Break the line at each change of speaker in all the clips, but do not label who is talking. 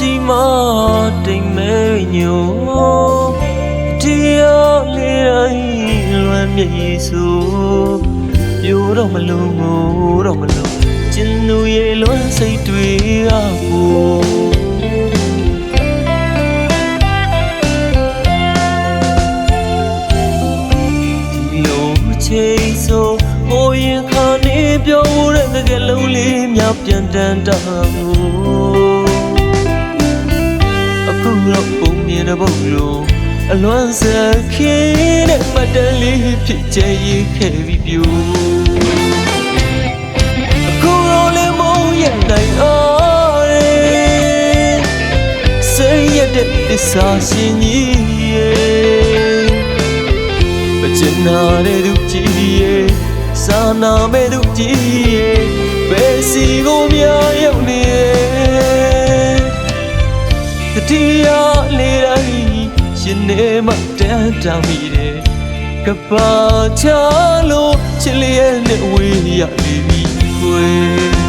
စီမတိမ်မဲညိုတရားလေးတိုင်းလွမ်းမြေဆိုပြိုတော့မလုံးငိုတော့မလုံးကျင်သူရဲ့လွမ်းစိတ်တွေကချိန်ဆိုဟိုရင်ခါနေပြောတဲ့တကယ်လုံးလေးများပြန်တန်တာအခုတော့ပုံမြင်တဲ့ဘုံလုံးအလွမ်းစခင်းတဲ့မတန်လေးဖြစ်ချင်ရေးခဲ့ပြီးပြိုအခုတော့လည်းမုန်းရနိုင်အားစိတ်ရတဲ့သစ္စာရှင်ကြီးကျင်နာတဲ့သူကြီးရဲ့စာနာမဲ့သူကြီးရဲ့ဘယ်စီကိုများရောက်နေတတိယလေးတိုင်းရှင်နေမှတန်တာမိတယ်ကပါချလို့ချစ်လျက်နဲ့ဝေးရပြီကွယ်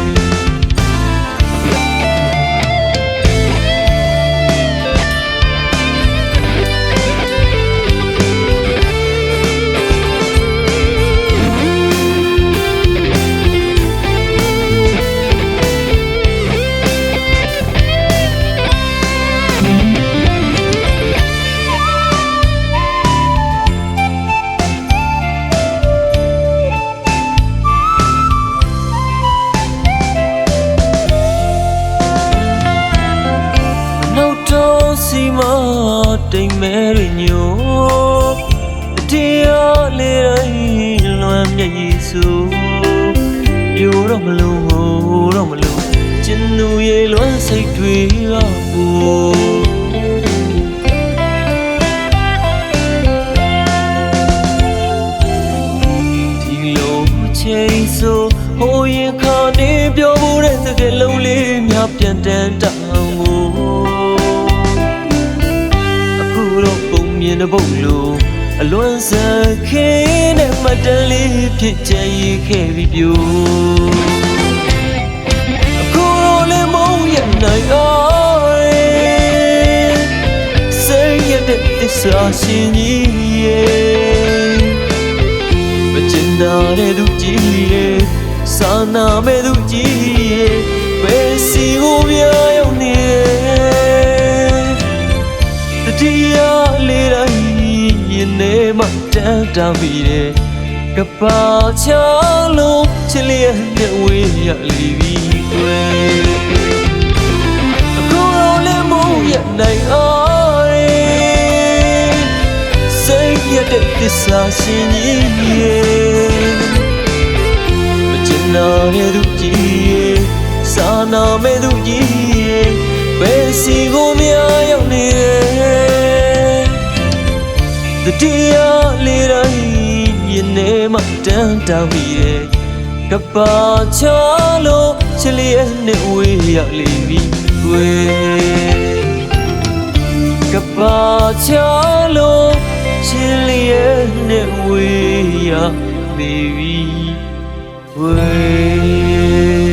စီမတိမ်မဲညိုတရားလေးတိုင်းလွမ်းမြေဆိုပြိုတော့မလုံးဟိုတော့မလုံးကျင်သူရဲ့လွမ်းစိတ်တွေကပူဒီလိုချိန်ဆိုဟိုရင်ခါနေပြောဖို့တဲ့စကားလုံးလေးများပြန်တန်တောင်းကိုမြင်တဲ့ဘုံလုံးအလွန်စခင်းတဲ့မတန်လေးဖြစ်ချင်ရေးခဲ့ပြီးပြိုအခုတော့လည်းမုန်းရနိုင်အားစိတ်ရတဲ့သစ္စာရှင်ကြီးရဲ့မကျင်နာတဲ့သူကြီးရဲ့စာနာမဲ့သူကြီးရဲ့ဘယ်စီကိုများရောက်နေတရားလေးတိုင်းရင်ထဲမှာတန်တာမိတယ်ကပါချလို့ချစ်လျက်နဲ့ဝေးရလိပြီကွယ်အခုတော့လည်းမုန်းရနိုင်အားစိတ်ရတဲ့သစ္စာရှင်ကြီးရဲ့မချင်နာတဲ့သူကြီးရဲ့စာနာမဲ့သူကြီးရဲ့ဘယ်စီကိုများရောက်နေတတိယလေးတိုင်းရင်ထဲမှာတန်တာမိတယ်ကပါချလို့ချစ်လျက်နဲ့ဝေးရလိမ့်ပြီကွယ်ကပါချလို့ချစ်လျက်နဲ့ဝေးရလိမ့်ပြီကွယ်